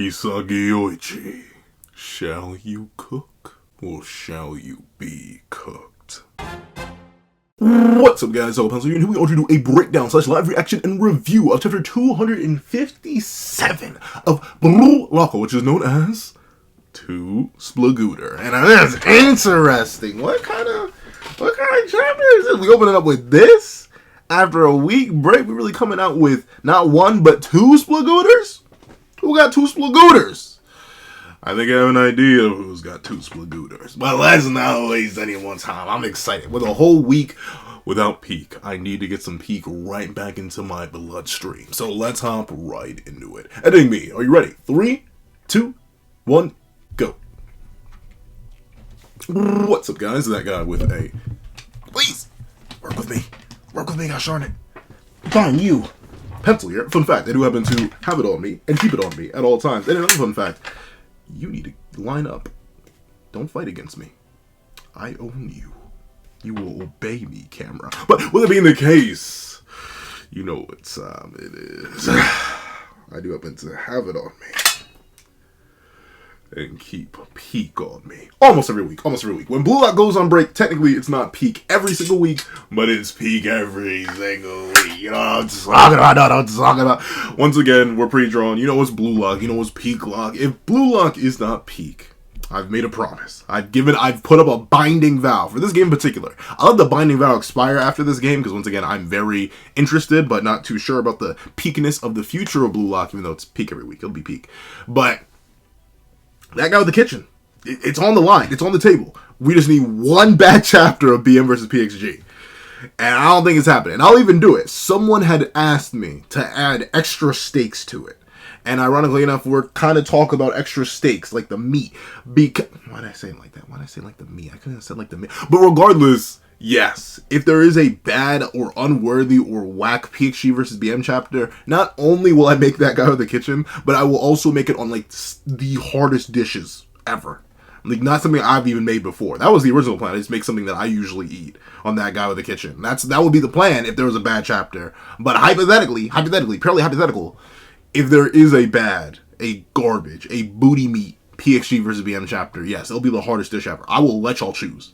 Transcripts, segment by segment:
Isagi, shall you cook or shall you be cooked? What's up, guys? I'm Pencil, and here we are to do a breakdown / live reaction and review of chapter 257 of Blue Lock, which is known as Two Splagooter. And that's interesting. What kind of chapter is this? We open it up with this. After a week break, we're really coming out with not one but two Splagooters? Who got two Splagooters? I think I have an idea of who's got two Splagooters. But let's not waste anyone's time. I'm excited. With a whole week without Peak, I need to get some Peak right back into my bloodstream. So let's hop right into it. Editing me, are you ready? 3, 2, 1, go. What's up, guys? That guy with a... Please, work with me. Work with me, gosh darn it. Fine, you. Pencil here. Fun fact, I do happen to have it on me and keep it on me at all times. And another fun fact, you need to line up. Don't fight against me. I own you. You will obey me, camera. But with it being the case, you know what time it is. I do happen to have it on me. And keep Peak on me. Almost every week. When Blue Lock goes on break, technically it's not Peak every single week, but it's Peak every single week. You know what I'm talking about? Once again, we're pre-drawn. You know it's Blue Lock. You know it's Peak Lock. If Blue Lock is not Peak, I've made a promise. I've put up a binding vow for this game in particular. I'll let the binding vow expire after this game because once again, I'm very interested, but not too sure about the peakness of the future of Blue Lock, even though it's Peak every week. It'll be Peak. But that guy with the kitchen, it's on the line. It's on the table. We just need one bad chapter of BM versus PXG. And I don't think it's happening. And I'll even do it. Someone had asked me to add extra stakes to it. And ironically enough, we're kind of talk about extra stakes, like the meat. Why did I say it like that? Why did I say like the meat? I couldn't have said like the meat. But regardless, yes, if there is a bad or unworthy or whack PXG versus BM chapter, not only will I make that guy with the kitchen, but I will also make it on like the hardest dishes ever. Like not something I've even made before. That was the original plan. I just make something that I usually eat on that guy with the kitchen. That would be the plan if there was a bad chapter. But hypothetically, purely hypothetical, if there is a garbage, a booty meat PXG versus BM chapter, yes, it'll be the hardest dish ever. I will let y'all choose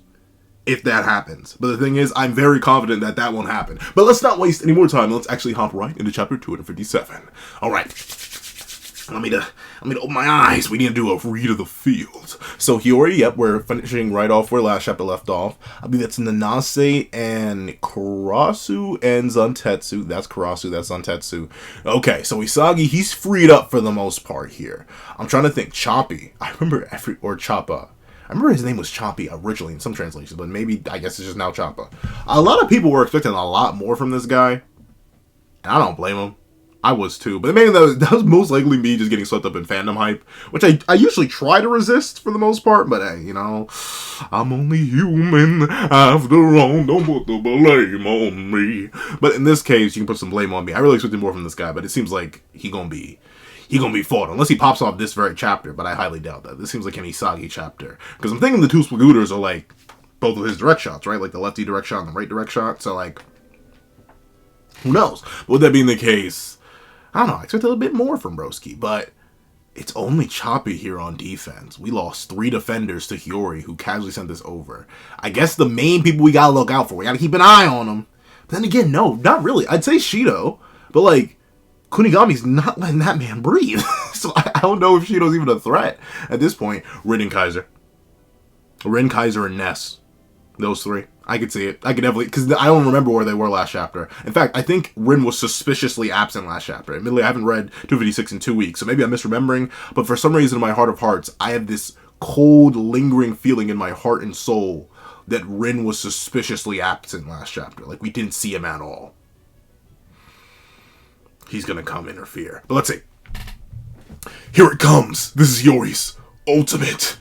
if that happens. But the thing is, I'm very confident that that won't happen. But let's not waste any more time. Let's actually hop right into chapter 257. All right. Let me open my eyes. We need to do a read of the field. So Hiori, yep, we're finishing right off where last chapter left off. I believe that's Nanase and Karasu and Zantetsu. That's Karasu, that's Zantetsu. Okay, so Isagi, he's freed up for the most part here. I'm trying to think. Choppy. I remember Choppa. I remember his name was Choppy originally in some translations, but maybe, I guess it's just now Choppa. A lot of people were expecting a lot more from this guy, and I don't blame them. I was too, but maybe that was most likely me just getting swept up in fandom hype, which I usually try to resist for the most part, but hey, you know, I'm only human after all, don't put the blame on me. But in this case, you can put some blame on me. I really expected more from this guy, but it seems like he gonna be fought, unless he pops off this very chapter, but I highly doubt that. This seems like an Isagi chapter, because I'm thinking the two Splagooters are like both of his direct shots, right? Like the lefty direct shot and the right direct shot, so like, who knows? But with that being the case, I don't know, I expect a little bit more from Broski, but it's only Choppy here on defense. We lost 3 defenders to Hiori, who casually sent this over. I guess the main people we gotta look out for. We gotta keep an eye on them. But then again, no, not really. I'd say Shido, but like, Kunigami's not letting that man breathe. So I don't know if Shido's even a threat at this point. Ren and Kaiser. Ren, Kaiser, and Ness. Those 3. I could see it. I could definitely, because I don't remember where they were last chapter. In fact, I think Rin was suspiciously absent last chapter. Admittedly, I haven't read 256 in 2 weeks, so maybe I'm misremembering. But for some reason, in my heart of hearts, I have this cold, lingering feeling in my heart and soul that Rin was suspiciously absent last chapter. Like, we didn't see him at all. He's gonna come interfere. But let's see. Here it comes. This is Hiori's ultimate.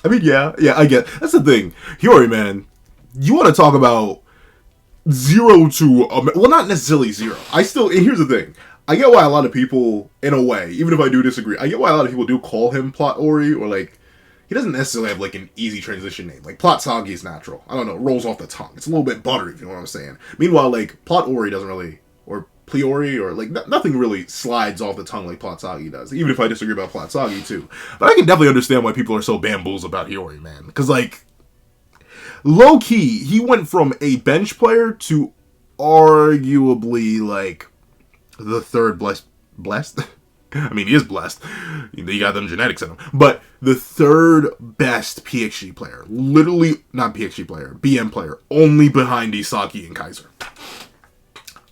I mean, yeah, I get. That's the thing. Hiori, man, you want to talk about 0 to, well, not necessarily 0. And here's the thing. I get why a lot of people, in a way, even if I do disagree, I get why a lot of people do call him Plot Ori, or like, he doesn't necessarily have like an easy transition name. Like, Plot Sagi is natural. I don't know, it rolls off the tongue. It's a little bit buttery, if you know what I'm saying. Meanwhile, like, Plot Ori doesn't really, or Hiori, or like nothing really slides off the tongue like Platsagi does. Even if I disagree about Platsagi too, but I can definitely understand why people are so bamboozled about Hiori, man. Because like, low key, he went from a bench player to arguably like the third blessed. I mean, he is blessed. He got them genetics in him. But the third best PXG player. Literally, not PXG player, BM player. Only behind Isagi and Kaiser.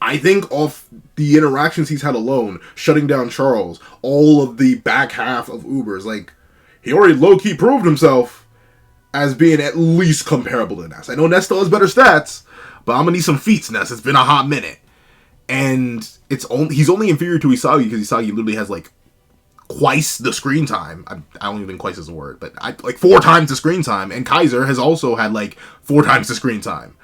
I think off the interactions he's had alone, shutting down Charles, all of the back half of Ubers, like, he already low-key proved himself as being at least comparable to Ness. I know Ness still has better stats, but I'm going to need some feats, Ness. It's been a hot minute. And he's only inferior to Isagi because Isagi literally has like twice the screen time. I don't even think twice is a word, but like 4 times the screen time. And Kaiser has also had like 4 times the screen time.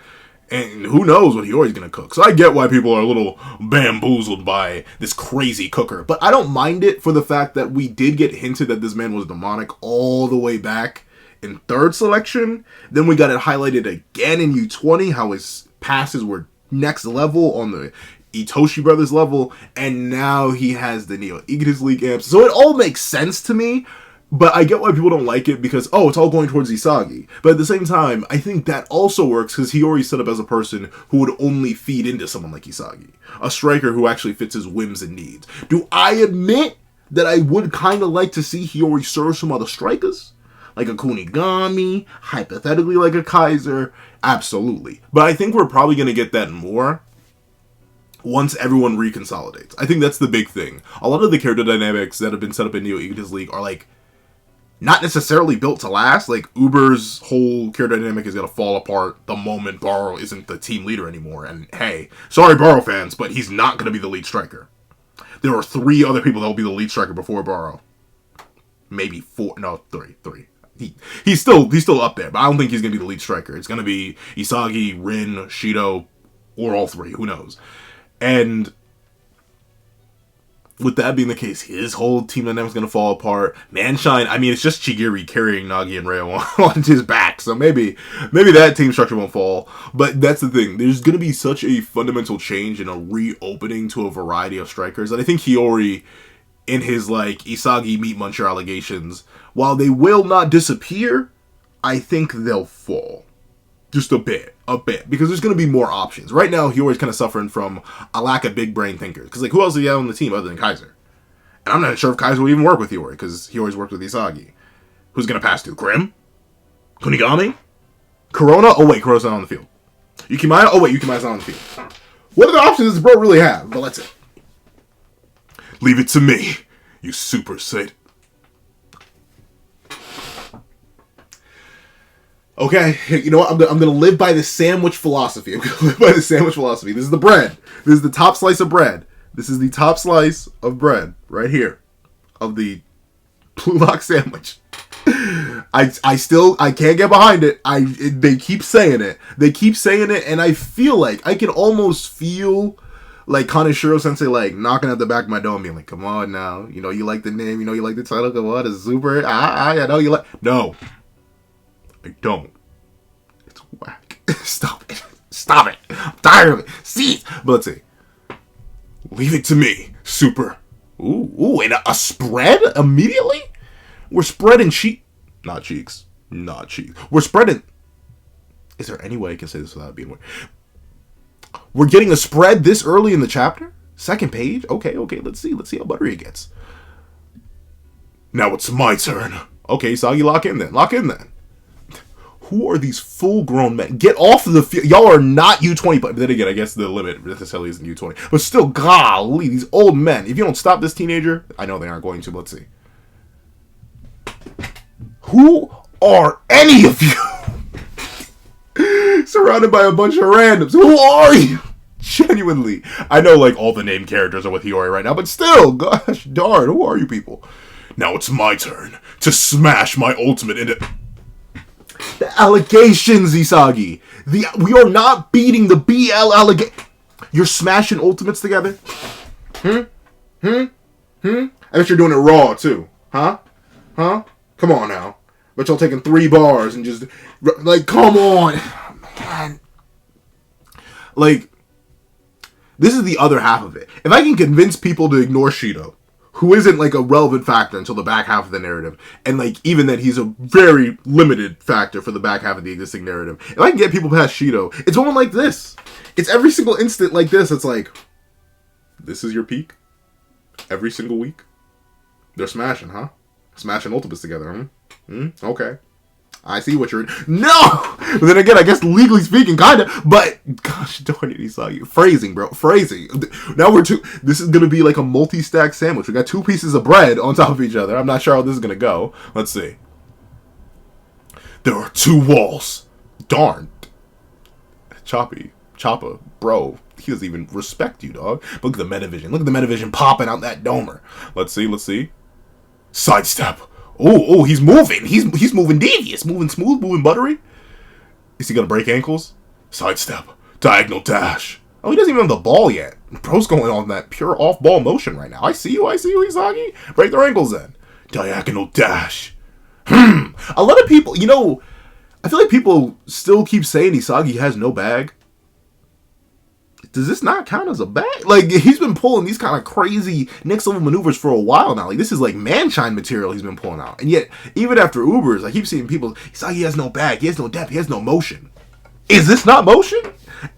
And who knows what Hiori's gonna cook. So I get why people are a little bamboozled by this crazy cooker. But I don't mind it for the fact that we did get hinted that this man was demonic all the way back in 3rd selection. Then we got it highlighted again in U20, how his passes were next level on the Itoshi Brothers level, and now he has the Neo Egoist League amps. So it all makes sense to me, but I get why people don't like it because, it's all going towards Isagi. But at the same time, I think that also works because he already set up as a person who would only feed into someone like Isagi. A striker who actually fits his whims and needs. Do I admit that I would kind of like to see Hiori serve some other strikers? Like a Kunigami, hypothetically like a Kaiser? Absolutely. But I think we're probably going to get that more once everyone reconsolidates. I think that's the big thing. A lot of the character dynamics that have been set up in Neo Egoist League are like not necessarily built to last. Like Uber's whole character dynamic is gonna fall apart the moment Baro isn't the team leader anymore. And hey, sorry Baro fans, but he's not gonna be the lead striker. There are 3 other people that will be the lead striker before Baro. Maybe 4, no, 3. He's still up there, but I don't think he's gonna be the lead striker. It's gonna be Isagi, Ren, Shido, or all 3. Who knows? And with that being the case, his whole team dynamic is going to fall apart. Manshine, I mean, it's just Chigiri carrying Nagi and Reo on his back. So maybe that team structure won't fall. But that's the thing. There's going to be such a fundamental change and a reopening to a variety of strikers that I think Hiori, in his, like, Isagi meat muncher allegations, while they will not disappear, I think they'll fall. Just a bit. Because there's going to be more options. Right now, Hiori's kind of suffering from a lack of big brain thinkers. Because, like, who else do you have on the team other than Kaiser? And I'm not sure if Kaiser will even work with Hiori, because Hiori's worked with Isagi. Who's going to pass to? Grim? Kunigami? Corona? Oh, wait, Corona's not on the field. Yukimaya? Oh, wait, Yukimaya's not on the field. What other options does bro really have? But let's see. Leave it to me, you Super Saiyan. Okay, you know what? I'm gonna live by the sandwich philosophy. This is the bread. This is the top slice of bread. This is the top slice of bread right here of the Blue Lock sandwich. I can't get behind it. They keep saying it. And I feel like I can almost feel like Kaneshiro Sensei like knocking at the back of my door and being like, "Come on now, you know you like the name, you know you like the title. Come on, it's super. I know you like." No. I don't. It's whack. Stop it. I'm tired of it. See? But let's see. Leave it to me. Super. Ooh, and a spread immediately? We're spreading Not cheeks. We're spreading. Is there any way I can say this without being weird? We're getting a spread this early in the chapter? 2nd page? Okay, let's see how buttery it gets. Now it's my turn. Okay, Sagi, lock in then. Who are these full-grown men? Get off of the field. Y'all are not U20. But then again, I guess the limit necessarily isn't U20. But still, golly, these old men. If you don't stop this teenager, I know they aren't going to. Let's see. Who are any of you? Surrounded by a bunch of randoms. Who are you? Genuinely. I know, like, all the named characters are with Hiori right now. But still, gosh darn, who are you people? Now it's my turn to smash my ultimate into... The allegations, Isagi. We are not beating the BL allegation. You're smashing ultimates together? I bet you're doing it raw, too. Huh? Come on, now. Bet y'all taking 3 bars and just... Like, come on. Man. Like, This is the other half of it. If I can convince people to ignore Shido, who isn't like a relevant factor until the back half of the narrative, and like even then he's a very limited factor for the back half of the existing narrative. If I can get people past Shido, it's one like this. It's every single instant like this. It's like, this is your peak? Every single week? They're smashing, huh? Smashing Ultimates together, Okay. I see what you're... No! But then again, I guess legally speaking, kinda. But, gosh darn it, Isagi. Phrasing, bro. Phrasing. Now this is gonna be like a multi-stack sandwich. We got 2 pieces of bread on top of each other. I'm not sure how this is gonna go. Let's see. There are 2 walls. Darn. Choppa. Bro. He doesn't even respect you, dog. Look at the metavision. Look at the metavision popping out that domer. Let's see. Sidestep. Oh, he's moving. He's moving devious. Moving smooth, moving buttery. Is he gonna break ankles? Sidestep. Diagonal dash. Oh, he doesn't even have the ball yet. Bro's going on that pure off-ball motion right now. I see you, Isagi. Break their ankles then. Diagonal dash. A lot of people, I feel like people still keep saying Isagi has no bag. Does this not count as a bag? Like, he's been pulling these kind of crazy next level maneuvers for a while now. Like, this is like Manshine material he's been pulling out. And yet, even after Ubers, I keep seeing people, Isagi has no bag, he has no depth, he has no motion. Is this not motion?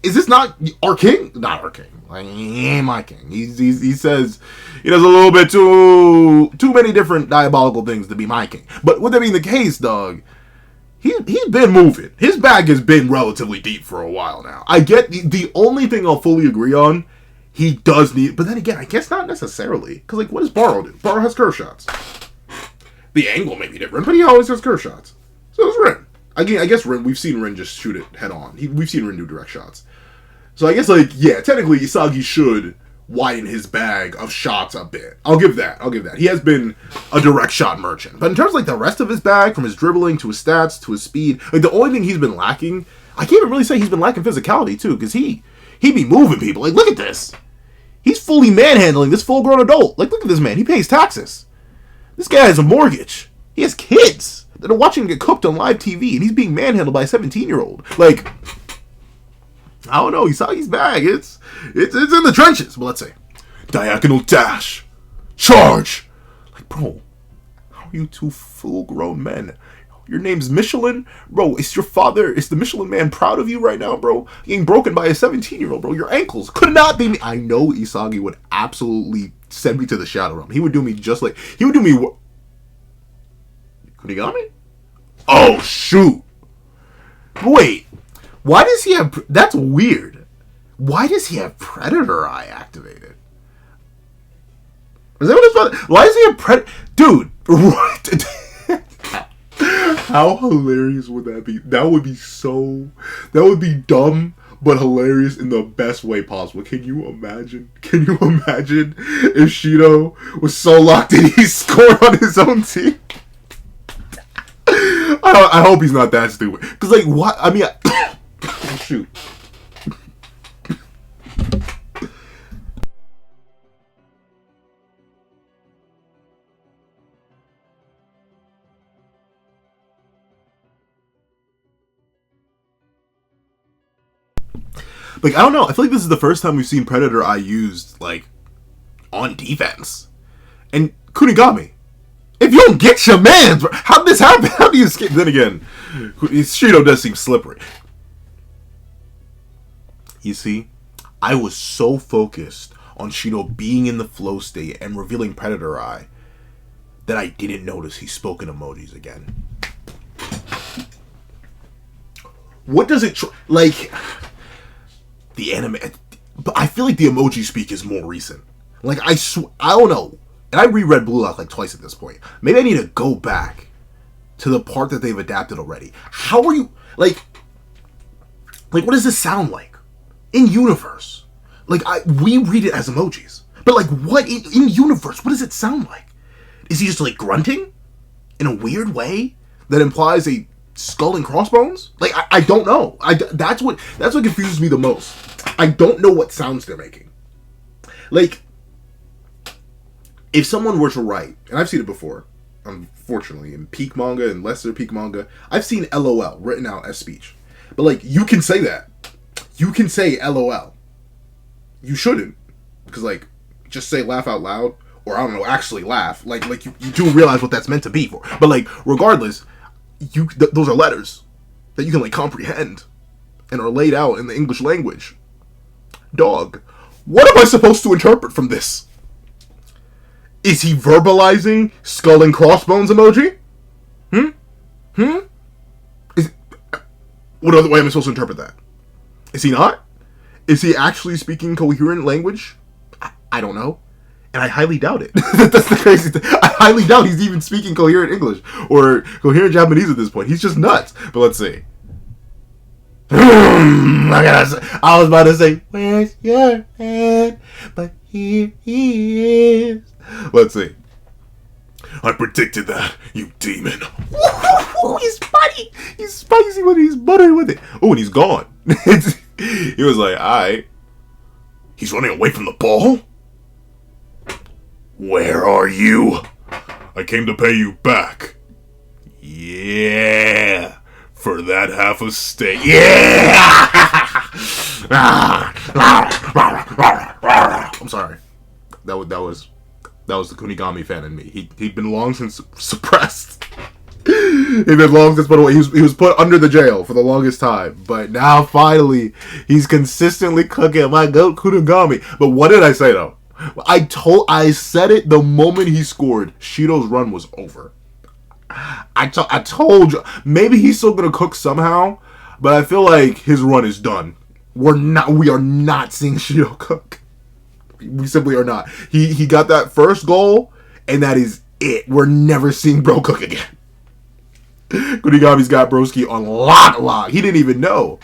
Is this not our king? Not our king. Like, he ain't my king. He says he does a little bit too many different diabolical things to be my king. But with that being the case, dog, He's been moving. His bag has been relatively deep for a while now. I get the only thing I'll fully agree on, he does need... But then again, I guess not necessarily. Because, like, what does Baro do? Baro has curve shots. The angle may be different, but he always has curve shots. So does Ren. I guess Ren, we've seen Ren just shoot it head on. We've seen Ren do direct shots. So I guess, like, yeah, technically Isagi should widen his bag of shots a bit. I'll give that. He has been a direct shot merchant. But in terms of like the rest of his bag, from his dribbling to his stats to his speed, like the only thing he's been lacking, I can't even really say he's been lacking physicality too, because he be moving people. Like, look at this. He's fully manhandling this full-grown adult. Like, look at this man. He pays taxes. This guy has a mortgage. He has kids that are watching him get cooked on live TV, and he's being manhandled by a 17-year-old. Like, I don't know. Isagi's bag. It's in the trenches. But let's say diagonal dash, charge. Like, bro, how are you 2 full-grown men? Your name's Michelin, bro. Is your father? Is the Michelin man proud of you right now, bro? Getting broken by a 17-year-old, bro. Your ankles could not be me. I know Isagi would absolutely send me to the shadow realm. He would do me just like he would do me. Kunigami? Oh shoot! Wait. Why does he have... That's weird. Why does he have Predator Eye activated? Is that what it's about? Why does he have Predator... Dude, what? How hilarious would that be? That would be so... That would be dumb, but hilarious in the best way possible. Can you imagine? If Shido was so locked in he scored on his own team? I hope he's not that stupid. Because, like, what? I mean... Oh, shoot. Like, I don't know. I feel like this is the first time we've seen Predator Eye used, like, on defense. And Kunigami. If you don't get your mans, how'd this happen? How do you escape? Then again, Shido does seem slippery. You see, I was so focused on Shido being in the flow state and revealing Predator Eye that I didn't notice he spoke in emojis again. What does it... like... The anime... But I feel like the emoji speak is more recent. Like, I don't know. And I reread Blue Lock like twice at this point. Maybe I need to go back to the part that they've adapted already. How are you... Like, what does this sound like? In universe. Like, we read it as emojis. But, like, what... In universe, what does it sound like? Is he just, like, grunting? In a weird way? That implies a skull and crossbones? Like, I don't know. That's what confuses me the most. I don't know what sounds they're making. Like, if someone were to write, and I've seen it before, unfortunately, in peak manga and lesser peak manga, I've seen LOL written out as speech. But, like, you can say that. You can say LOL. you shouldn't. Because, like, just say laugh out loud, or, I don't know, actually laugh. Like you do realize what that's meant to be for. But, like, regardless, those are letters that you can, like, comprehend and are laid out in the English language. Dog, what am I supposed to interpret from this? Is he verbalizing skull and crossbones emoji? What other way am I supposed to interpret that? Is he not? Is he actually speaking coherent language? I don't know. And I highly doubt it. That's the crazy thing. I highly doubt he's even speaking coherent English or coherent Japanese at this point. He's just nuts. But let's see. I was about to say, where's your head? But here he is. Let's see. I predicted that, you demon. Ooh, he's funny. He's spicy with it. He's buttery with it. Oh, and he's gone. He was like, alright. He's running away from the ball? Where are you? I came to pay you back. Yeah. For that half a steak. Yeah. I'm sorry. That was the Kunigami fan in me. He'd been long since suppressed. He'd been long since put away. He was put under the jail for the longest time. But now finally he's consistently cooking my goat Kunigami. But what did I say though? I said it the moment he scored. Shido's run was over. I told you. Maybe he's still gonna cook somehow, but I feel like his run is done. We are not seeing Shido cook. We simply are not. He got that first goal, and that is it. We're never seeing bro cook again. Kunigami's got broski on lock. He didn't even know.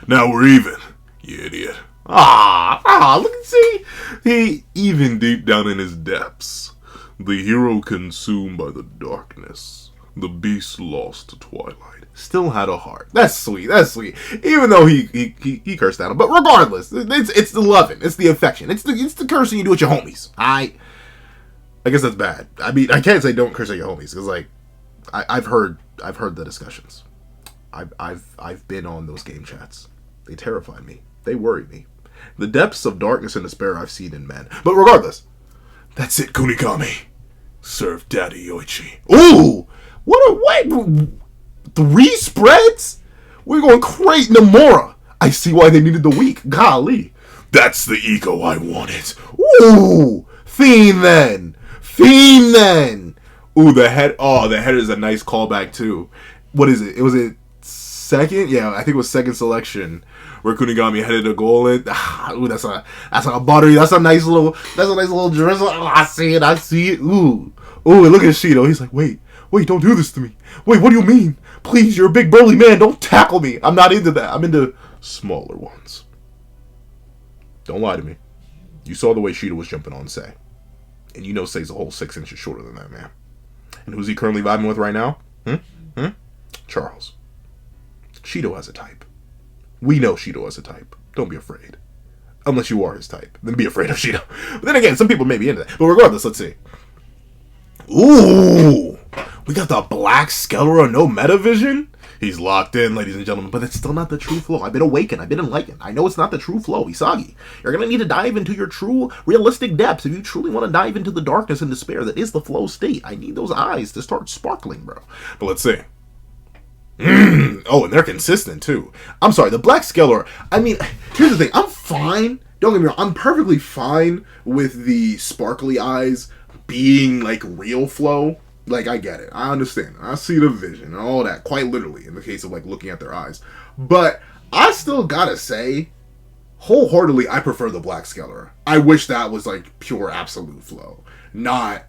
Now we're even, you idiot. Look and see. He, even deep down in his depths, the hero consumed by the darkness, the beast lost to twilight, still had a heart. That's sweet. Even though he cursed at him. But regardless, it's the loving, it's the affection, it's the cursing you do with your homies. I guess that's bad. I mean, I can't say don't curse at your homies, because, like, I've heard the discussions. I've been on those game chats. They terrify me. They worry me. The depths of darkness and despair I've seen in men. But regardless, that's it, Kunigami. Serve Daddy Yoichi. Ooh! What? 3 spreads? We're going crazy. Nomura. I see why they needed the week. Golly. That's the ego I wanted. Ooh! Fiend then. Ooh, the head. Oh, the head is a nice callback too. What is it? Was it second? Yeah, I think it was second selection where Kunigami headed a goal in. Ooh, that's a buttery. That's a nice little drizzle. Oh, I see it. Ooh, look at Shido. He's like, wait, don't do this to me. Wait, what do you mean? Please, you're a big burly man. Don't tackle me. I'm not into that. I'm into smaller ones. Don't lie to me. You saw the way Shido was jumping on Sei. And you know Sei's a whole 6 inches shorter than that, man. And who's he currently vibing with right now? Charles. Shido has a type. We know Shido has a type. Don't be afraid. Unless you are his type. Then be afraid of Shido. But then again, some people may be into that. But regardless, let's see. Ooh! We got the Black Skeletor no Metavision? He's locked in, ladies and gentlemen. But it's still not the true flow. I've been awakened. I've been enlightened. I know it's not the true flow. Isagi, you're going to need to dive into your true, realistic depths if you truly want to dive into the darkness and despair that is the flow state. I need those eyes to start sparkling, bro. But let's see. Oh, and they're consistent, too. I'm sorry, the Black Skeletor. I mean, here's the thing. I'm fine. Don't get me wrong. I'm perfectly fine with the sparkly eyes being, like, real flow. Like, I get it. I understand. I see the vision and all that, quite literally, in the case of, like, looking at their eyes. But I still gotta say, wholeheartedly, I prefer the Black Skeletor. I wish that was, like, pure absolute flow. Not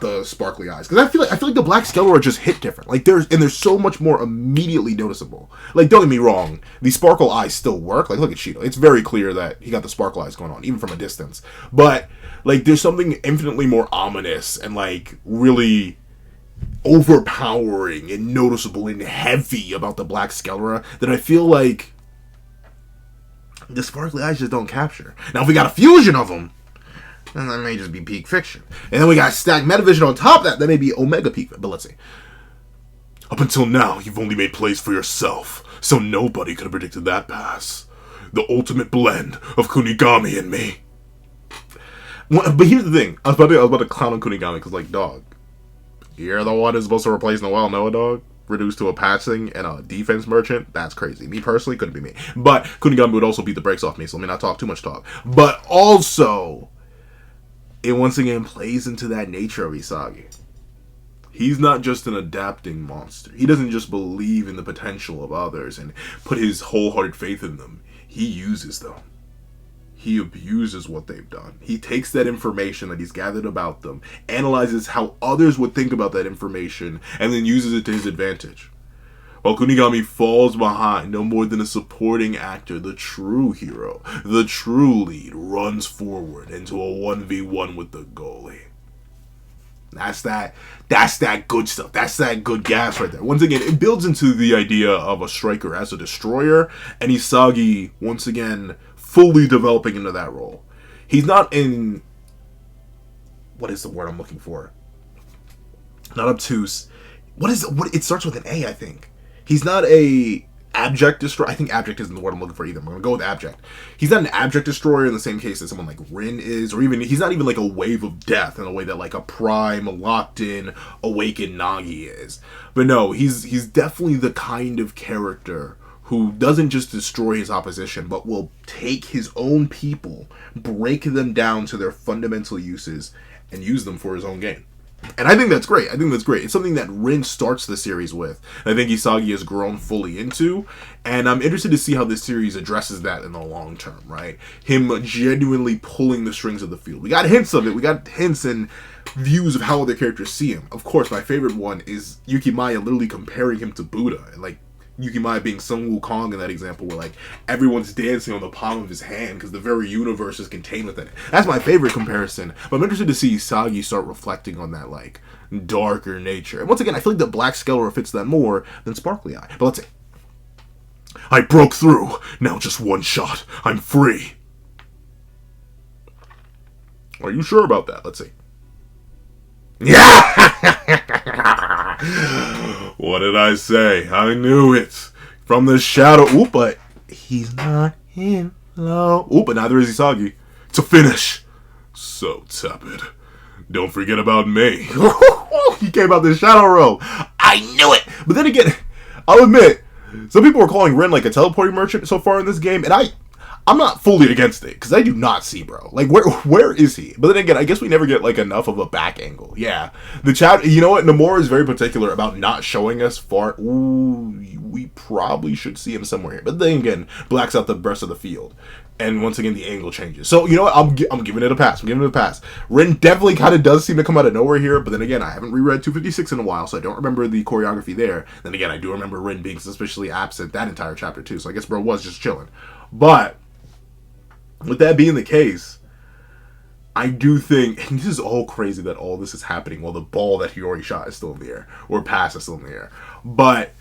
the sparkly eyes. Because I feel like the Black Skeletor just hit different. Like, there's so much more immediately noticeable. Like, don't get me wrong, the sparkle eyes still work. Like, look at Shido. It's very clear that he got the sparkle eyes going on, even from a distance. But, like, there's something infinitely more ominous and, like, really overpowering and noticeable and heavy about the Black Skeletor that I feel like the sparkly eyes just don't capture. Now, if we got a fusion of them, then that may just be peak fiction. And then we got stacked Metavision on top of that may be Omega peak. But let's see. Up until now, you've only made plays for yourself, so nobody could have predicted that pass. the ultimate blend of Kunigami in me. But here's the thing. I was about to clown on Kunigami because, like, dog, you're the one who's supposed to replace Noel Noah, dog? Reduced to a passing and a defense merchant? That's crazy. Me personally, couldn't be me. But Kunigami would also beat the brakes off me, so let me not talk too much talk. But also, it once again plays into that nature of Isagi. He's not just an adapting monster. He doesn't just believe in the potential of others and put his wholehearted faith in them. He uses them. He abuses what they've done. He takes that information that he's gathered about them, analyzes how others would think about that information, and then uses it to his advantage. While Kunigami falls behind, no more than a supporting actor, the true hero, the true lead, runs forward into a 1v1 with the goalie. That's that good stuff. That's that good gas right there. Once again, it builds into the idea of a striker as a destroyer, and Isagi, once again, fully developing into that role. He's not in... What is the word I'm looking for? Not obtuse. What it starts with an A, I think. He's not a abject destroyer. I think abject isn't the word I'm looking for either. I'm going to go with abject. He's not an abject destroyer in the same case as someone like Ren is, or even, he's not even like a wave of death in a way that like a prime, locked in, awakened Nagi is. But no, he's definitely the kind of character who doesn't just destroy his opposition, but will take his own people, break them down to their fundamental uses, and use them for his own gain. And I think that's great. It's something that Ren starts the series with. And I think Isagi has grown fully into. And I'm interested to see how this series addresses that in the long term, right? Him genuinely pulling the strings of the field. We got hints of it. We got hints and views of how other characters see him. Of course, my favorite one is Yukimaya literally comparing him to Buddha. And like, Yukimaya being Sun Wukong in that example, where like everyone's dancing on the palm of his hand because the very universe is contained within it. That's my favorite comparison. But I'm interested to see Isagi start reflecting on that like darker nature. And once again, I feel like the Black Scalar fits that more than Sparkly Eye. But let's see. I broke through. Now just one shot. I'm free. Are you sure about that? Let's see. Yeah! What did I say? I knew it. From the shadow. Ooh, but he's not in low. Ooh, but neither is Isagi. It's a finish. So tepid. Don't forget about me. He came out the shadow row. I knew it. But then again, I'll admit, some people are calling Ren like a teleporting merchant so far in this game, and I'm not fully against it, because I do not see bro. Like, where is he? But then again, I guess we never get, like, enough of a back angle. Yeah. The chat, you know what? Nomura is very particular about not showing us far. Ooh, we probably should see him somewhere here. But then again, blacks out the rest of the field. And once again, the angle changes. So, you know what? I'm giving it a pass. Ren definitely kind of does seem to come out of nowhere here. But then again, I haven't reread 256 in a while, so I don't remember the choreography there. Then again, I do remember Ren being suspiciously absent that entire chapter, too. So I guess bro was just chilling. But with that being the case, I do think, and this is all crazy that all this is happening while the ball that Hiori shot is still in the air, or pass is still in the air. But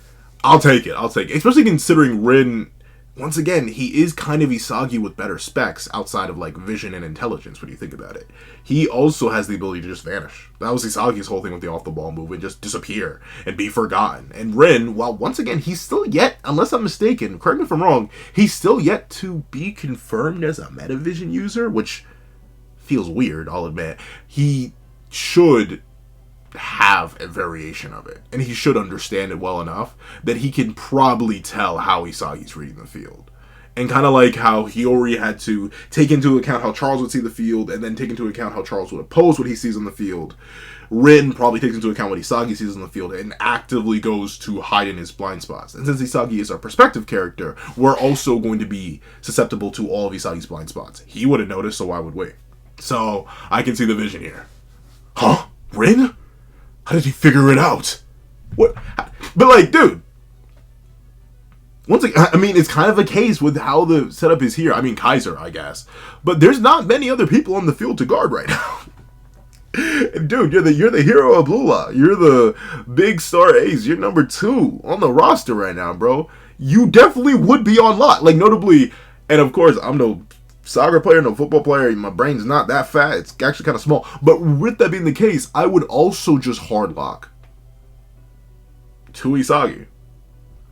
I'll take it. Especially considering Ren, once again, he is kind of Isagi with better specs outside of like vision and intelligence when you think about it. He also has the ability to just vanish. That was Isagi's whole thing with the off-the-ball move, and just disappear and be forgotten. And Ren, while once again, he's still yet, unless I'm mistaken, correct me if I'm wrong, he's still yet to be confirmed as a Metavision user, which feels weird, I'll admit. He should have a variation of it, and he should understand it well enough that he can probably tell how Isagi's reading the field. And kind of like how Hiori had to take into account how Charles would see the field, and then take into account how Charles would oppose what he sees on the field, Ren probably takes into account what Isagi sees on the field and actively goes to hide in his blind spots. And since Isagi is our perspective character, we're also going to be susceptible to all of Isagi's blind spots. He would have noticed, so why would we? So I can see the vision here. Huh? Ren? How did he figure it out? What? But like, dude, once again, I mean, it's kind of a case with how the setup is here. I mean, Kaiser, I guess, but there's not many other people on the field to guard right now. Dude, you're the hero of Lula. You're the big star ace. You're number 2 on the roster right now, bro. You definitely would be on lot. Like, notably, and of course, I'm no soccer player, no football player. My brain's not that fat. It's actually kind of small. But with that being the case, I would also just hard lock to Isagi.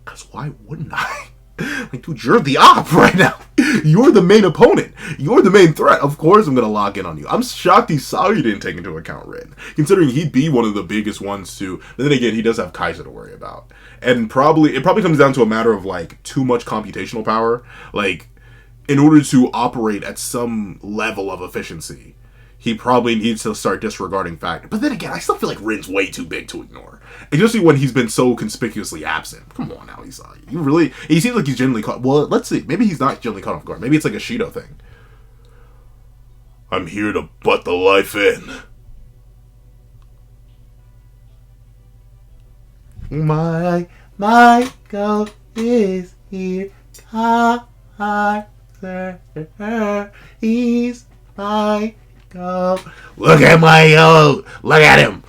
Because why wouldn't I? Like, dude, you're the op right now. You're the main opponent. You're the main threat. Of course I'm going to lock in on you. I'm shocked Isagi didn't take into account Ren, considering he'd be one of the biggest ones too. But then again, he does have Kaiser to worry about. And it probably comes down to a matter of, like, too much computational power. Like, in order to operate at some level of efficiency, he probably needs to start disregarding factors. But then again, I still feel like Ren's way too big to ignore. Especially when he's been so conspicuously absent. Come on now, Isagi. You really... He seems like he's genuinely caught... Well, let's see. Maybe he's not genuinely caught off guard. Maybe it's like a Shido thing. I'm here to butt the life in. My goal is here. He's my goal. Look at my yellow. Look at him.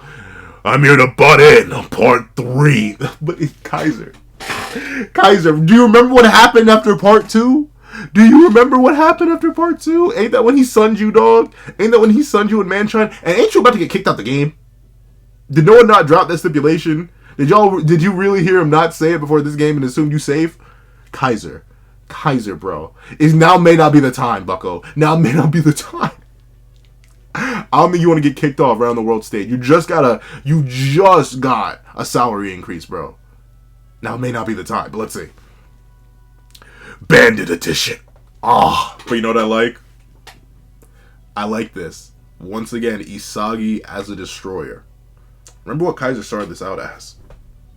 I'm here to butt in. Part 3. But it's Kaiser. Kaiser, do you remember what happened after part 2? Do you remember what happened after part 2? Ain't that when he sunned you, dog? Ain't that when he sunned you in Manshine? And ain't you about to get kicked out the game? Did no one not drop that stipulation? Did you really hear him not say it before this game and assume you safe? Kaiser, bro. Now may not be the time, bucko. Now may not be the time. I don't think you want to get kicked off around the world stage. You just got a salary increase, bro. Now may not be the time, but let's see. Bandit edition. But you know what I like? I like this. Once again, Isagi as a destroyer. Remember what Kaiser started this out as?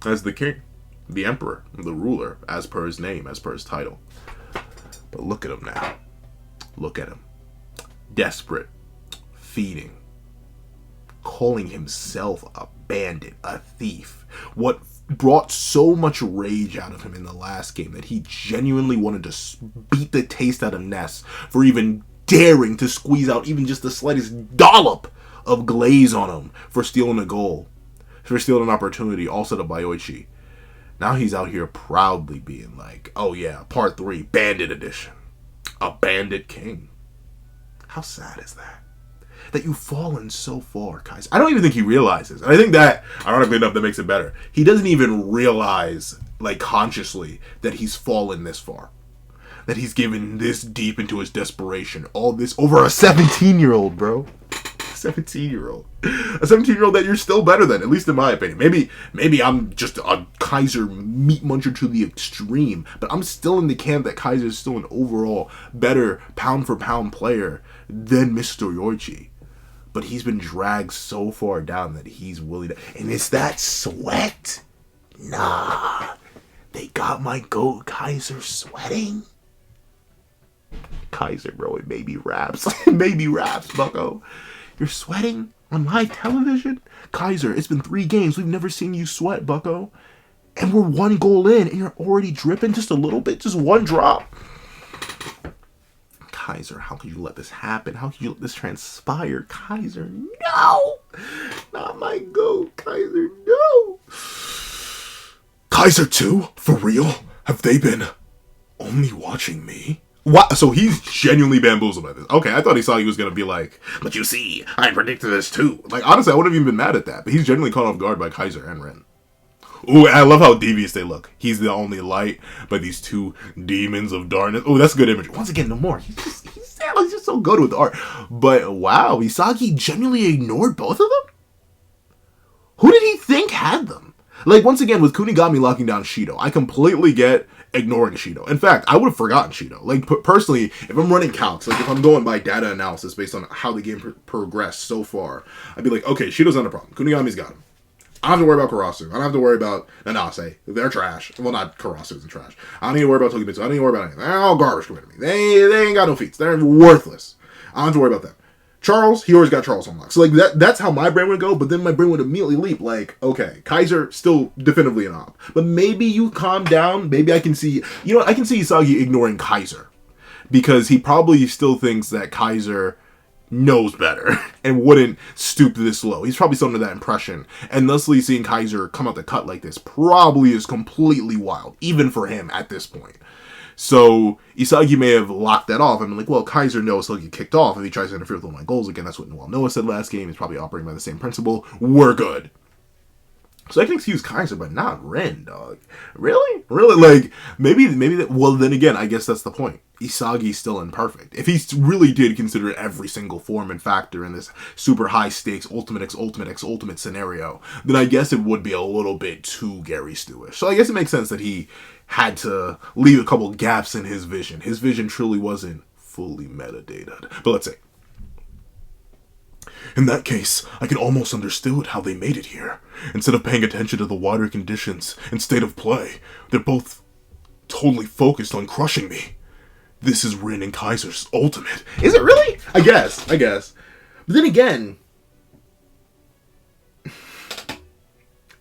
As the king, the emperor, the ruler, as per his name, as per his title. But look at him now. Look at him. Desperate. Feeding. Calling himself a bandit, a thief. What brought so much rage out of him in the last game that he genuinely wanted to beat the taste out of Ness for even daring to squeeze out even just the slightest dollop of glaze on him for stealing a goal, for stealing an opportunity, also to Baiyoichi. Now he's out here proudly being like, oh yeah, part 3, bandit edition. A bandit king. How sad is that? That you've fallen so far, guys. I don't even think he realizes. And I think that, ironically enough, that makes it better. He doesn't even realize, like, consciously, that he's fallen this far. That he's given this deep into his desperation. All this over a 17-year-old, bro. 17-year-old. A 17-year-old that you're still better than, at least in my opinion. Maybe I'm just a Kaiser meat muncher to the extreme, but I'm still in the camp that Kaiser is still an overall better pound-for-pound player than Mr. Yoichi. But he's been dragged so far down that he's willing to... And it's that sweat? Nah. They got my goat Kaiser sweating? Kaiser, bro, it maybe raps. It maybe raps, bucko. You're sweating on live television? Kaiser, it's been 3 games. We've never seen you sweat, bucko. And we're 1 goal in, and you're already dripping just a little bit, just 1 drop. Kaiser, how could you let this happen? How could you let this transpire? Kaiser, no! Not my goat, Kaiser, no! Kaiser 2? For real? Have they been only watching me? What? So he's genuinely bamboozled by this. Okay, I thought he was going to be like, but you see, I predicted this too. Like, honestly, I wouldn't have even been mad at that. But he's genuinely caught off guard by Kaiser and Ren. Ooh, I love how devious they look. He's the only light, but these 2 demons of darkness. Oh, that's a good image. Once again, no more. He's just so good with the art. But wow, Isagi genuinely ignored both of them? Who did he think had them? Like, once again, with Kunigami locking down Shido, I completely get ignoring Shido. In fact, I would have forgotten Shido. Like, personally, if I'm running calcs, like if I'm going by data analysis based on how the game progressed so far, I'd be like, okay, Shido's not a problem. Kunigami's got him. I don't have to worry about Karasu. I don't have to worry about Nanase. They're trash. Well, not Karasu isn't trash. I don't need to worry about Tokimitsu. I don't need to worry about anything. They're all garbage compared to me. They ain't got no feats. They're worthless. I don't have to worry about them. Charles, he always got Charles unlocked. So, like, that's how my brain would go, but then my brain would immediately leap, like, okay, Kaiser, still definitively an op. But maybe you calm down. Maybe I can see, I can see Isagi ignoring Kaiser. Because he probably still thinks that Kaiser knows better and wouldn't stoop this low. He's probably still under that impression. And thusly seeing Kaiser come out the cut like this probably is completely wild, even for him at this point. So Isagi may have locked that off. I'm like, well, Kaiser knows he'll get kicked off if he tries to interfere with one of my goals again. That's what Noah said last game. He's probably operating by the same principle. We're good. So I can excuse Kaiser, but not Ren, dog. Really? Really? Like, maybe that, well, then again, I guess that's the point. Isagi's still imperfect. If he really did consider every single form and factor in this super high stakes ultimate scenario, then I guess it would be a little bit too Gary Stewish. So I guess it makes sense that he had to leave a couple gaps in his vision. His vision truly wasn't fully metadated. But let's say, in that case, I could almost understood how they made it here. Instead of paying attention to the wider conditions and state of play, they're both totally focused on crushing me. This is Ren and Kaiser's ultimate. Is it really? I guess. But then again,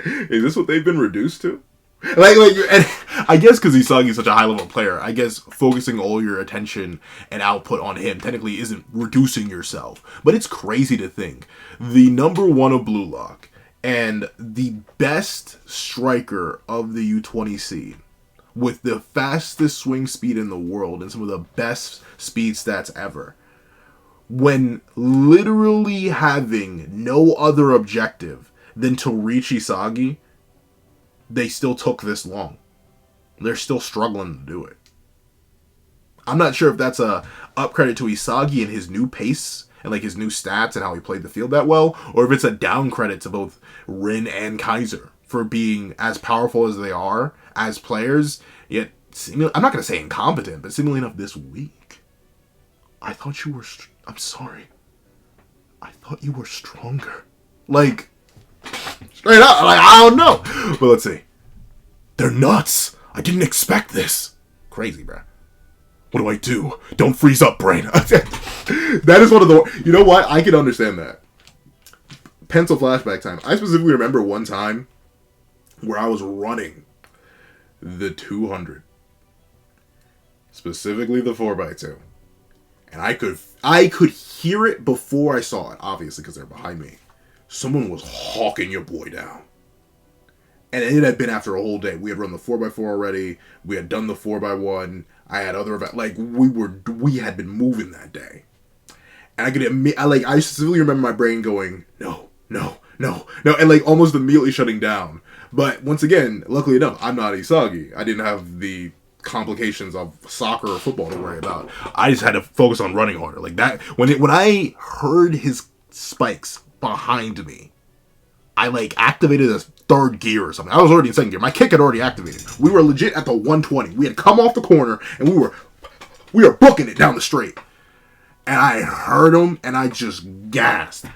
is this what they've been reduced to? And I guess because Isagi's such a high-level player, I guess focusing all your attention and output on him technically isn't reducing yourself. But it's crazy to think. The number one of Blue Lock and the best striker of the U20 scene with the fastest swing speed in the world and some of the best speed stats ever, when literally having no other objective than to reach Isagi, they still took this long. They're still struggling to do it. I'm not sure if that's a up credit to Isagi and his new pace and like his new stats and how he played the field that well, or if it's a down credit to both Ren and Kaiser for being as powerful as they are as players, yet I'm not going to say incompetent, but seemingly enough this week. I thought you were... I'm sorry. I thought you were stronger. Like... straight up, like, I don't know. But let's see. They're nuts. I didn't expect this. Crazy, bruh. What do I do? Don't freeze up, brain. That is one of the... You know what? I can understand that. Pencil flashback time. I specifically remember one time where I was running the 200. Specifically the 4x2. And I could hear it before I saw it, obviously, because they're behind me. Someone was hawking your boy down. And it had been after a whole day. We had run the 4x4 already. We had done the 4x1. I had other events. Like, we had been moving that day. And I specifically remember my brain going, no. And like almost immediately shutting down. But once again, luckily enough, I'm not Isagi. I didn't have the complications of soccer or football to worry about. I just had to focus on running harder. Like that, when I heard his spikes behind me, I like activated a third gear or something. I was already in second gear. My kick had already activated. We were legit at the 120. We had come off the corner and we were booking it down the straight. And I heard him and I just gasped.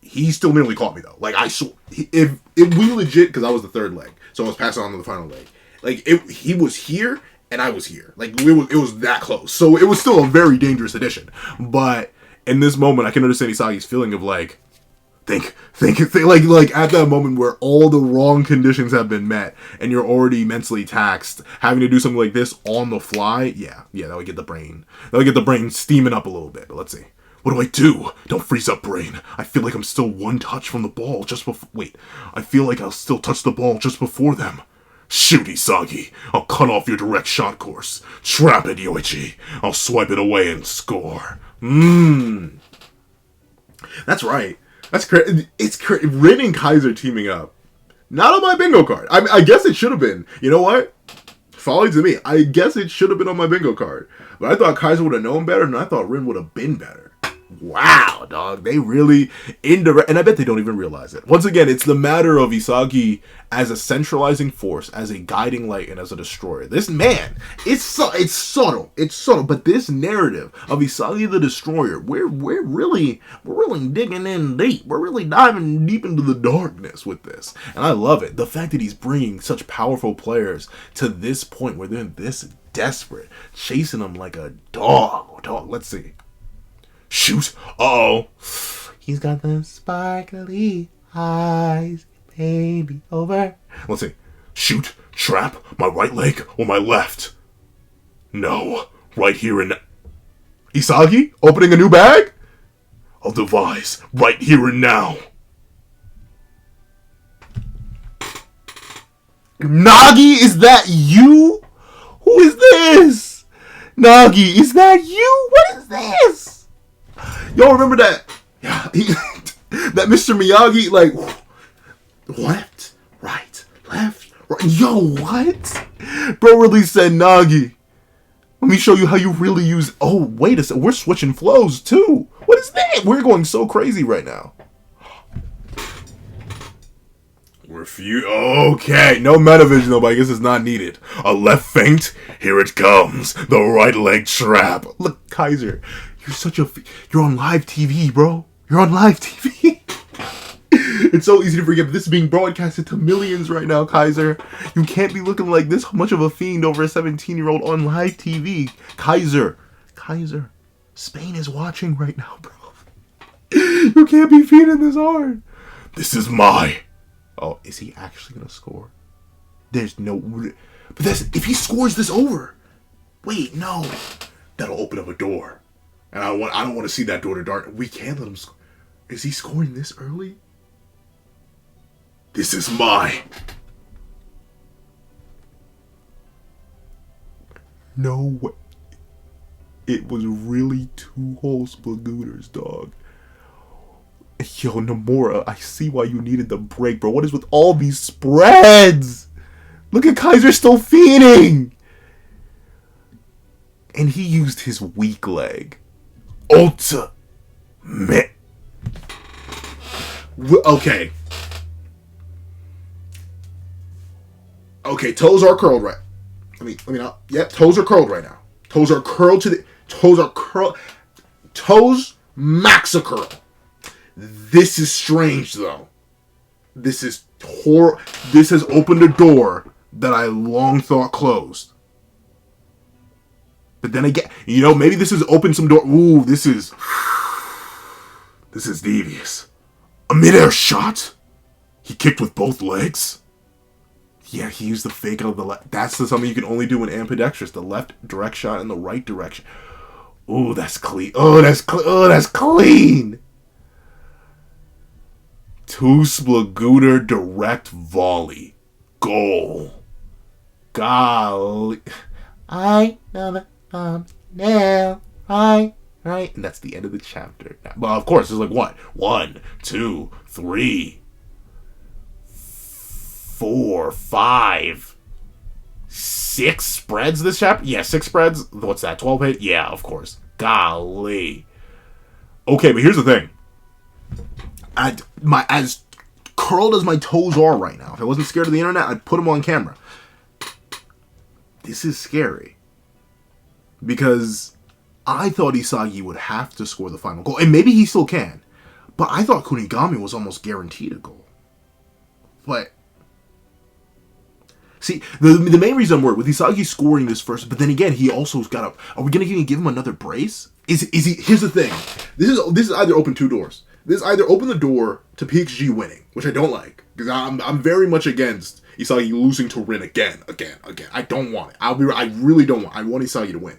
He still nearly caught me though. Like I saw, if we legit, because I was the third leg, so I was passing on to the final leg. Like he was here and I was here. Like it was that close. So it was still a very dangerous addition. But in this moment, I can understand Isagi's feeling of like, think, like at that moment where all the wrong conditions have been met and you're already mentally taxed, having to do something like this on the fly. Yeah, that would get the brain steaming up a little bit. But let's see. What do I do? Don't freeze up, brain. I feel like I'm still one touch from the ball just before... Wait. I feel like I'll still touch the ball just before them. Shoot, Isagi. I'll cut off your direct shot course. Trap it, Yoichi. I'll swipe it away and score. That's right. That's crazy. It's crazy. Ren and Kaiser teaming up. Not on my bingo card. I guess it should have been. You know what? Folly to me. I guess it should have been on my bingo card. But I thought Kaiser would have known better, and I thought Ren would have been better. Wow, dog. They really indirect, and I bet they don't even realize it. Once again, it's the matter of Isagi as a centralizing force, as a guiding light, and as a destroyer. This man, it's subtle, but this narrative of Isagi the Destroyer, we're really digging in deep. We're really diving deep into the darkness with this, and I love it. The fact that he's bringing such powerful players to this point where they're this desperate, chasing them like a dog. Let's see. Shoot. Uh-oh. He's got the sparkly eyes. Baby, over. Let's see. Shoot. Trap. My right leg or my left? No. Right here and... Isagi? Opening a new bag? I'll devise. Right here and now. Nagi, is that you? Who is this? Nagi, is that you? What is this? Y'all remember that? Yeah, that Mr. Miyagi, like, left, right, left, right. Yo, what? Bro really said, Nagi, let me show you how you really use... Oh, wait a second. We're switching flows, too. What is that? We're going so crazy right now. Okay, no metavision though, but I guess it's not needed. A left feint, here it comes. The right leg trap. Look, Kaiser, you're on live TV, bro. You're on live TV. It's so easy to forget, but this is being broadcasted to millions right now, Kaiser. You can't be looking like this much of a fiend over a 17-year-old on live TV. Kaiser, Spain is watching right now, bro. You can't be feeding this hard. This is my... Oh, is he actually gonna score? There's no... But if he scores this over... Wait, no. That'll open up a door. And I don't want to see that door to dart. We can't let him score. Is he scoring this early? This is my... No way. It was really 2 whole Splagooters, dog. Yo, Nomura, I see why you needed the break, bro. What is with all these spreads? Look at Kaiser still fiending. And he used his weak leg. Ultimate. Okay. Okay, toes are curled right. Let me not. Yep, toes are curled right now. Toes are curled to the... Toes are curled. Toes max a curl. This is strange, though. This has opened a door that I long thought closed. But then again, maybe this has opened some door. Ooh, this is devious. A midair shot? He kicked with both legs? Yeah, he used the fake out of the left. That's something you can only do in ambidextrous. The left direct shot in the right direction. Ooh, that's clean. Oh, that's clean. 2 Splagooter direct volley. Goal. Golly. I know the now. Right. And that's the end of the chapter. Well, of course, there's like what? 1, 2, 3, 4, 5, 6 spreads this chapter? Yeah, 6 spreads. What's that? 12 hit? Yeah, of course. Golly. Okay, but here's the thing. As curled as my toes are right now, if I wasn't scared of the internet, I'd put them on camera. This is scary. Because I thought Isagi would have to score the final goal. And maybe he still can. But I thought Kunigami was almost guaranteed a goal. But... See, the main reason I'm worried with Isagi scoring this first, but then again, he also's got a... Are we going to give him another brace? Is he... Here's the thing. This is either open 2 doors. This either open the door to PXG winning, which I don't like, because I'm very much against Isagi losing to Ren again. I don't want it. I really don't want it. I want Isagi to win.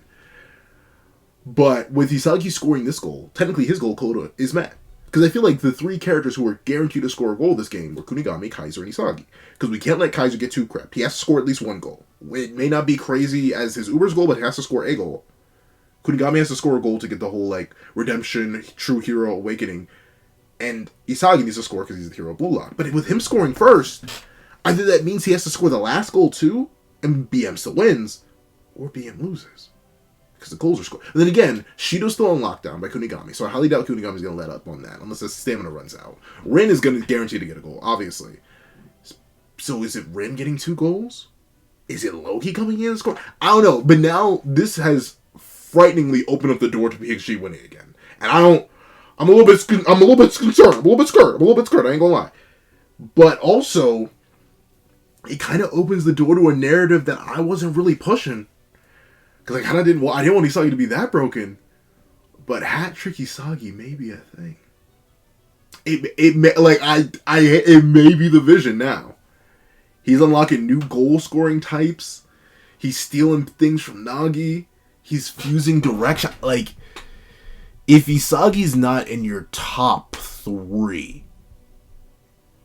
But with Isagi scoring this goal, technically his goal quota is met. Because I feel like the 3 characters who were guaranteed to score a goal this game were Kunigami, Kaiser, and Isagi. Because we can't let Kaiser get too crept. He has to score at least 1 goal. It may not be crazy as his Uber's goal, but he has to score a goal. Kunigami has to score a goal to get the whole, redemption, true hero awakening. And Isagi needs to score because he's the hero of Blue Lock. But with him scoring first, either that means he has to score the last goal too, and BM still wins, or BM loses. Because the goals are scored. And then again, Shido's still on lockdown by Kunigami, so I highly doubt Kunigami's going to let up on that, unless his stamina runs out. Ren is going to guarantee to get a goal, obviously. So is it Ren getting 2 goals? Is it Loki coming in and scoring? I don't know, but now this has frighteningly opened up the door to PXG winning again. And I'm a little bit concerned. I'm a little bit scared. I ain't gonna lie. But also, it kind of opens the door to a narrative that I wasn't really pushing. Because I didn't want Isagi to be that broken. But hat trick Isagi may be a thing. It may be the vision now. He's unlocking new goal scoring types. He's stealing things from Nagi. He's fusing direction. If Isagi's not in your top 3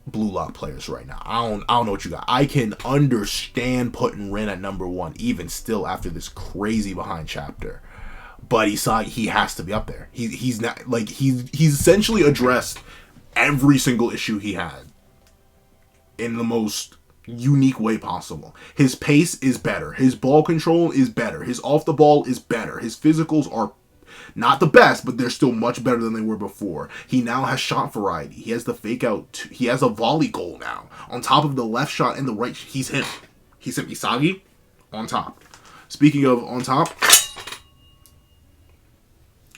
Blue Lock players right now, I don't know what you got. I can understand putting Ren at number 1, even still after this crazy behind chapter. But Isagi, he has to be up there. He's not he's essentially addressed every single issue he had in the most unique way possible. His pace is better. His ball control is better. His off the ball is better. His physicals are not the best, but they're still much better than they were before. He now has shot variety. He has the fake out. He has a volley goal now. On top of the left shot and the right, he's him. He's him. Isagi on top. Speaking of on top,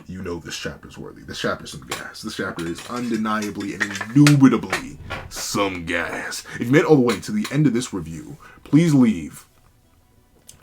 you know this chapter is worthy. This chapter is some gas. This chapter is undeniably and indubitably some gas. If you made it all the way to the end of this review, please leave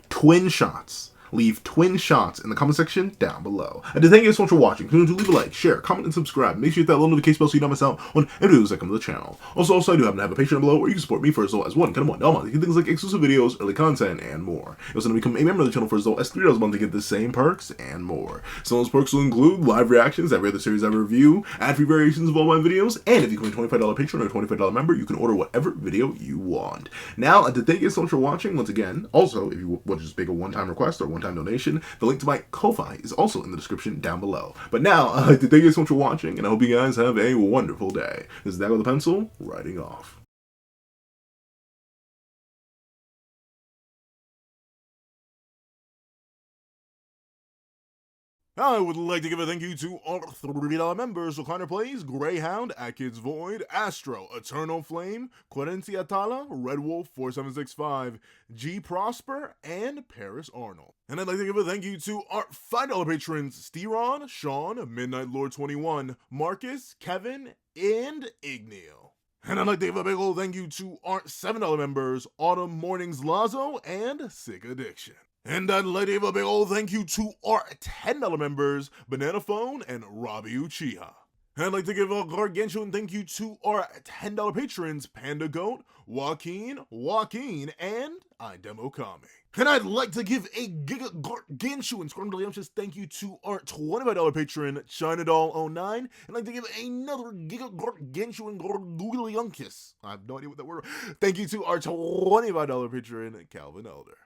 twin shots. Leave twin shots in the comment section down below. And to thank you so much for watching. Please leave a like, share, comment, and subscribe. Make sure you hit that little notification bell so you don't miss out on any videos that come to the channel. Also, I do happen to have a Patreon down below where you can support me for as low as $1 a month. You can things like exclusive videos, early content, and more. You also become a member of the channel for as low as $3 a month to get the same perks and more. Some of those perks will include live reactions, every other series I review, ad-free variations of all my videos, and if you become a $25 patron or a $25 member, you can order whatever video you want. Now, to thank you so much for watching once again. Also, if you want to just make a one-time request or one-time donation, the link to my Ko-Fi is also in the description down below. But now, I'd like to thank you so much for watching, and I hope you guys have a wonderful day. This is Dago the Pencil, writing off. I would like to give a thank you to our $3 members: Recliner Plays, Greyhound, Atkins Void, Astro, Eternal Flame, Querencia Atala, Red Wolf 4765, G Prosper, and Paris Arnold. And I'd like to give a thank you to our $5 patrons: Steron, Sean, Midnight Lord 21, Marcus, Kevin, and Igneel. And I'd like to give a big old thank you to our $7 members: Autumn Mornings Lazo and Sick Addiction. And I'd like to give a big old thank you to our $10 members: Banana Phone and Robbie Uchiha. And I'd like to give a gargantuan thank you to our $10 patrons: Panda Goat, Joaquin, and Idemokami. And I'd like to give a gargantuan scrumdiddlyumptious thank you to our $25 patron, ChinaDoll09. And I'd like to give another gargantuan gargantuan I have no idea what that word. Thank you to our $25 patron, Calvin Elder.